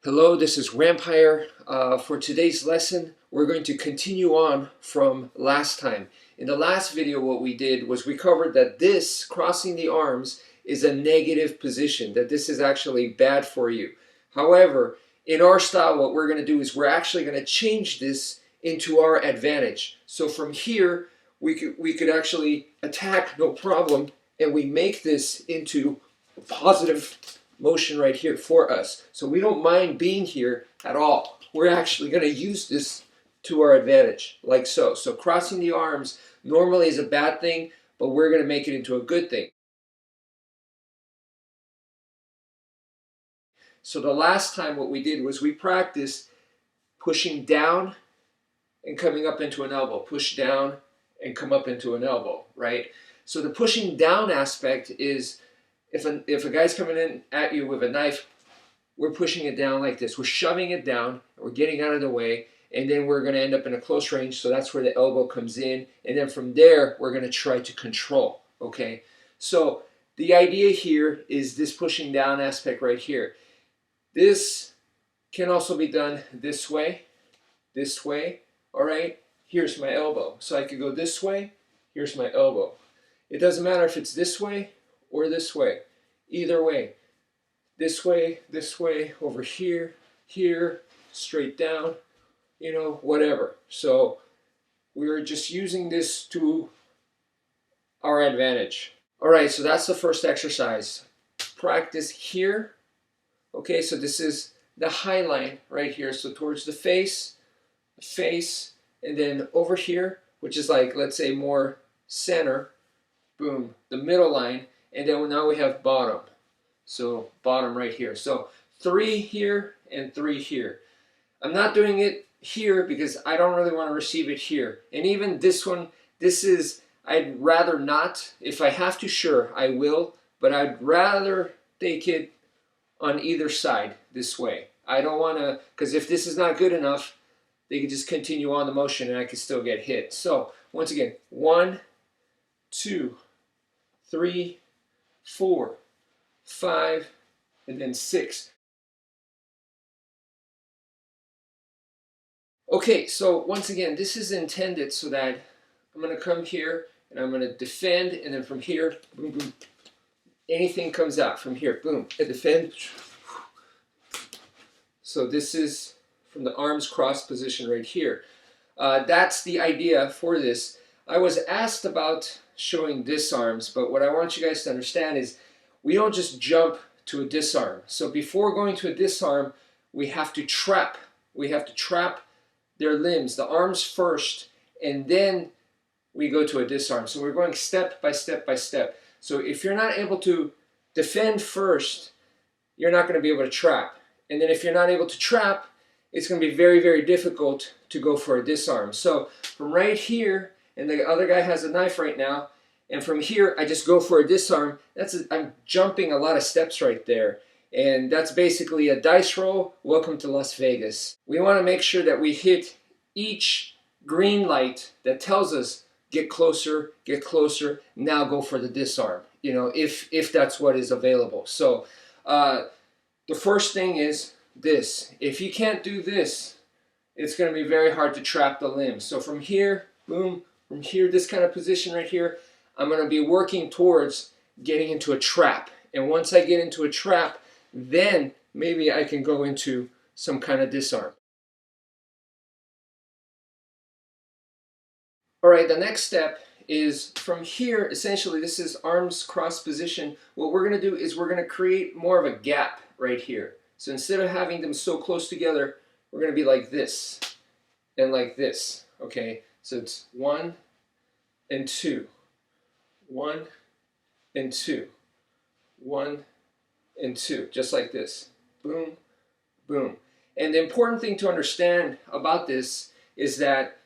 Hello, this is wmpyr. For today's lesson, we're going to continue on from last time. In the last video, what we did was we covered that this, crossing the arms, is a negative position, that this is actually bad for you. However, in our style, what we're going to do is we're actually going to change this into our advantage. So from here, we could actually attack, no problem, and we make this into a positive motion right here for us. So we don't mind being here at all. We're actually going to use this to our advantage, like so. So crossing the arms normally is a bad thing, but we're going to make it into a good thing. So the last time what we did was we practiced pushing down and coming up into an elbow. Push down and come up into an elbow, right? So the pushing down aspect is if a guy's coming in at you with a knife, we're pushing it down like this. We're shoving it down, we're getting out of the way, and then we're going to end up in a close range, so that's where the elbow comes in, and then from there, we're going to try to control, okay? So the idea here is this pushing down aspect right here. This can also be done this way, all right? Here's my elbow. So I could go this way, here's my elbow. It doesn't matter if it's this way or this way. Either way. This way, over here, here, straight down, you know, whatever. So we're just using this to our advantage. All right, so that's the first exercise. Practice here. Okay, so this is the high line right here. So towards the face, and then over here, which is like, let's say more center, boom, the middle line. And then now we have bottom. So bottom right here. So 3 here and 3 here. I'm not doing it here because I don't really want to receive it here. And even this one, I'd rather not. If I have to, sure, I will. But I'd rather take it on either side this way. I don't want to, because if this is not good enough, they could just continue on the motion and I could still get hit. So once again, 1, 2, 3, 4, 5, and then 6. Okay, so once again, this is intended so that I'm going to come here and I'm going to defend, and then from here, boom, boom, anything comes out from here, boom, and defend. So this is from the arms crossed position right here. That's the idea for this. I was asked about showing disarms, but what I want you guys to understand is we don't just jump to a disarm. So before going to a disarm, we have to trap. We have to trap their limbs, the arms first, and then we go to a disarm. So we're going step by step by step. So if you're not able to defend first, you're not going to be able to trap. And then if you're not able to trap, it's going to be very, very difficult to go for a disarm. So from right here, and the other guy has a knife right now, and from here I just go for a disarm. I'm jumping a lot of steps right there, and that's basically a dice roll. Welcome to Las Vegas. We want to make sure that we hit each green light that tells us get closer, now go for the disarm, you know, if that's what is available. So the first thing is this. If you can't do this, it's going to be very hard to trap the limb. So from here, boom, from here, this kind of position right here, I'm going to be working towards getting into a trap. And once I get into a trap, then maybe I can go into some kind of disarm. All right, the next step is from here, essentially this is arms cross position. What we're going to do is we're going to create more of a gap right here. So instead of having them so close together, we're going to be like this and like this, okay? So it's 1 and 2, 1 and 2, 1 and 2, just like this. Boom, boom. And the important thing to understand about this is that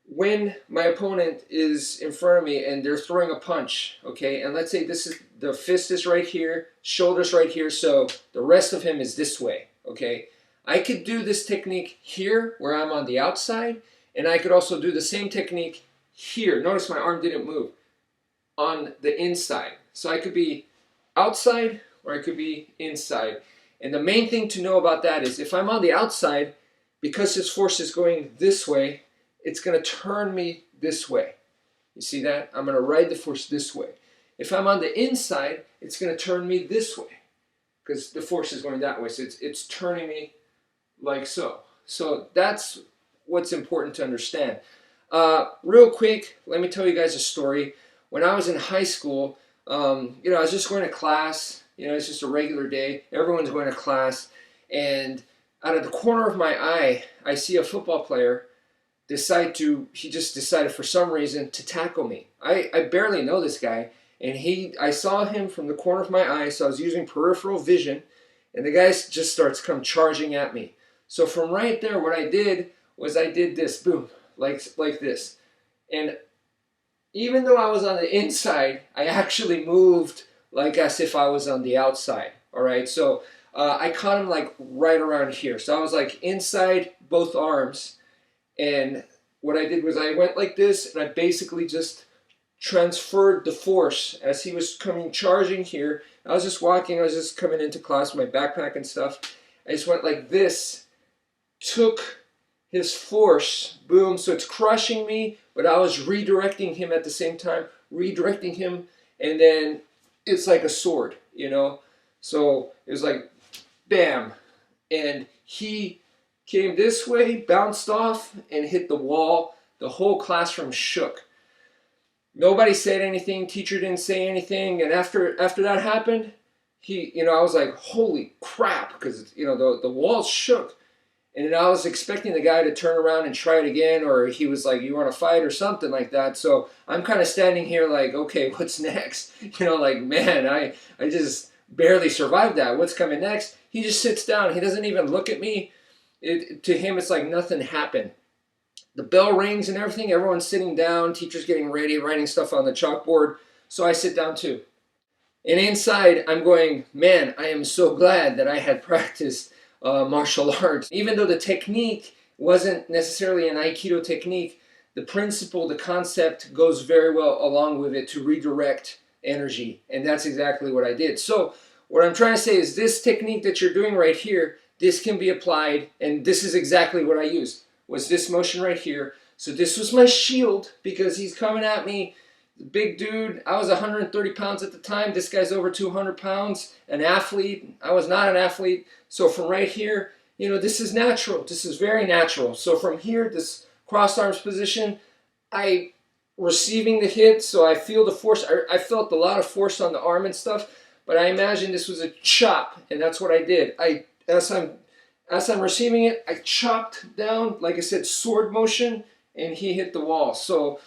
when my opponent is in front of me and they're throwing a punch, okay, and let's say this is the fist is right here, shoulders right here, so the rest of him is this way, okay? I could do this technique here where I'm on the outside, and I could also do the same technique here. Notice my arm didn't move, on the inside. So I could be outside or I could be inside. And the main thing to know about that is if I'm on the outside, because this force is going this way, it's going to turn me this way. You see that? I'm going to ride the force this way. If I'm on the inside, it's going to turn me this way because the force is going that way. So it's turning me like so. So that's what's important to understand. Real quick, let me tell you guys a story. When I was in high school, I was just going to class. It's just a regular day. Everyone's going to class. And out of the corner of my eye, I see a football player he just decided for some reason to tackle me. I barely know this guy. And I saw him from the corner of my eye, so I was using peripheral vision. And the guy just starts come charging at me. So from right there, what I did was I did this, boom, like this. And even though I was on the inside, I actually moved like as if I was on the outside. All right, so I caught him like right around here. So I was like inside both arms. And what I did was I went like this, and I basically just transferred the force as he was coming charging here. I was just walking, I was just coming into class with my backpack and stuff. I just went like this, took his force, boom, so it's crushing me, but I was redirecting him at the same time, redirecting him, and then it's like a sword, So it was like, bam, and he came this way, bounced off, and hit the wall. The whole classroom shook. Nobody said anything, teacher didn't say anything, and after that happened, I was like, holy crap, because, the walls shook. And I was expecting the guy to turn around and try it again, or he was like, you want to fight or something like that. So I'm kind of standing here like, okay, what's next? Man, I just barely survived that. What's coming next? He just sits down. He doesn't even look at me. To him, it's like nothing happened. The bell rings and everything. Everyone's sitting down. Teacher's getting ready, writing stuff on the chalkboard. So I sit down too. And inside, I'm going, man, I am so glad that I had practiced martial arts. Even though the technique wasn't necessarily an Aikido technique, the principle, the concept goes very well along with it to redirect energy. And that's exactly what I did. So what I'm trying to say is this technique that you're doing right here, this can be applied, and this is exactly what I used, was this motion right here. So this was my shield because he's coming at me. Big dude, I was 130 pounds at the time. This guy's over 200 pounds, an athlete. I was not an athlete. So from right here, this is natural. This is very natural. So from here, this crossed arms position, I receiving the hit, so I feel the force. I felt a lot of force on the arm and stuff, but I imagine this was a chop, and that's what I did. As I'm receiving it, I chopped down, like I said, sword motion, and he hit the wall. So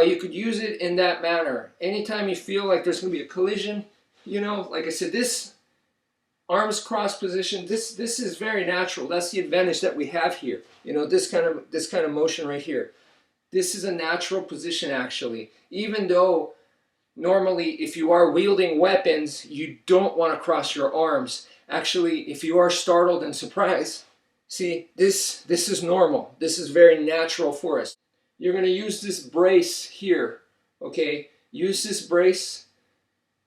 you could use it in that manner. Anytime you feel like there's going to be a collision, like I said, this arms cross position, this is very natural. That's the advantage that we have here. This kind of motion right here. This is a natural position actually. Even though normally if you are wielding weapons, you don't want to cross your arms. Actually, if you are startled and surprised, see, this is normal. This is very natural for us. You're going to use this brace here, okay? Use this brace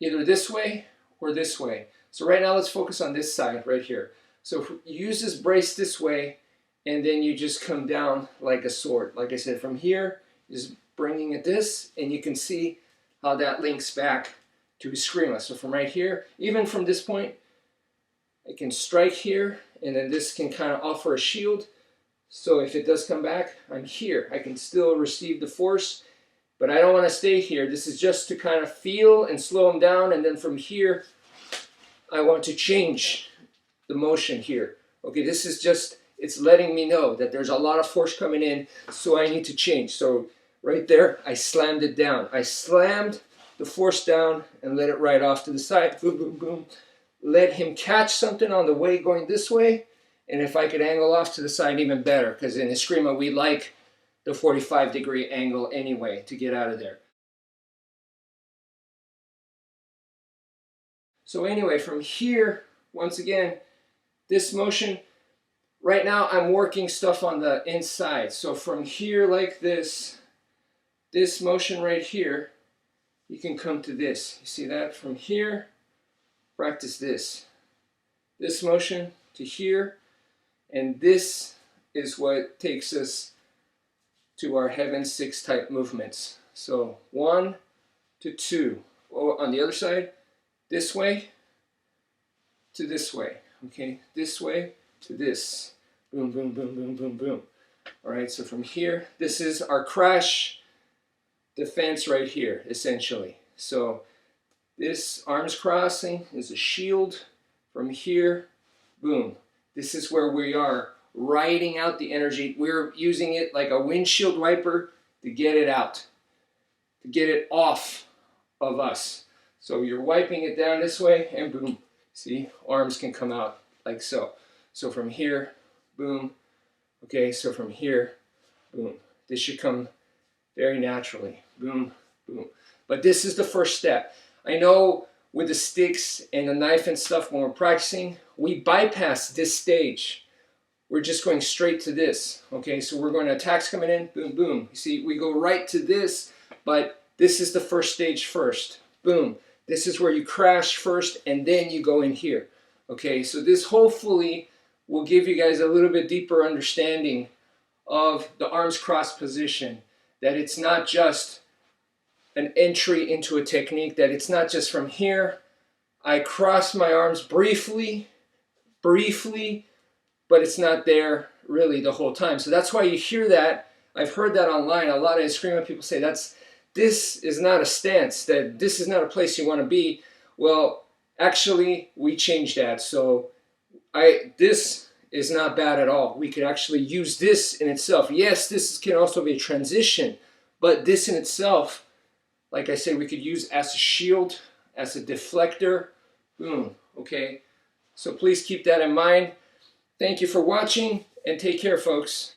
either this way or this way. So right now, let's focus on this side right here. So you use this brace this way, and then you just come down like a sword. Like I said, from here, just bringing it this, and you can see how that links back to eskrima. So from right here, even from this point, I can strike here, and then this can kind of offer a shield. So if it does come back, I'm here. I can still receive the force, but I don't want to stay here. This is just to kind of feel and slow them down, and then from here, I want to change the motion here. Okay, this is just, it's letting me know that there's a lot of force coming in, so I need to change. So right there, I slammed it down. I slammed the force down and let it ride off to the side. Boom, boom, boom. Let him catch something on the way going this way, and if I could angle off to the side, even better, because in eskrima we like the 45-degree angle anyway to get out of there. So anyway, from here, once again, this motion, right now I'm working stuff on the inside. So from here like this motion right here, you can come to this. You see that? From here, practice this. this motion to here, and this is what takes us to our heaven 6 type movements. So 1 to 2. Oh, on the other side, this way to this way. Okay, this way to this. Boom, boom, boom, boom, boom, boom. All right, so from here, this is our crash defense right here, essentially. So this arms crossing is a shield. From here, boom. This is where we are riding out the energy. We're using it like a windshield wiper to get it out, to get it off of us. So you're wiping it down this way, and boom. See, arms can come out like so. So from here, boom. Okay, so from here, boom. This should come very naturally. Boom, boom. But this is the first step. I know with the sticks and the knife and stuff, when we're practicing, we bypass this stage. We're just going straight to this. Okay, so we're going to attacks coming in, boom, boom. You see, we go right to this, but this is the first stage first. Boom. This is where you crash first, and then you go in here. Okay, so this hopefully will give you guys a little bit deeper understanding of the arms cross position, that it's not just an entry into a technique, that it's not just from here, I cross my arms briefly, but it's not there really the whole time. So that's why you hear that. I've heard that online. A lot of eskrima people say this is not a stance, that this is not a place you want to be. Well, actually, we changed that. So this is not bad at all. We could actually use this in itself. Yes, this can also be a transition, but this in itself, like I said, we could use as a shield, as a deflector. Boom, okay? So please keep that in mind. Thank you for watching, and take care, folks.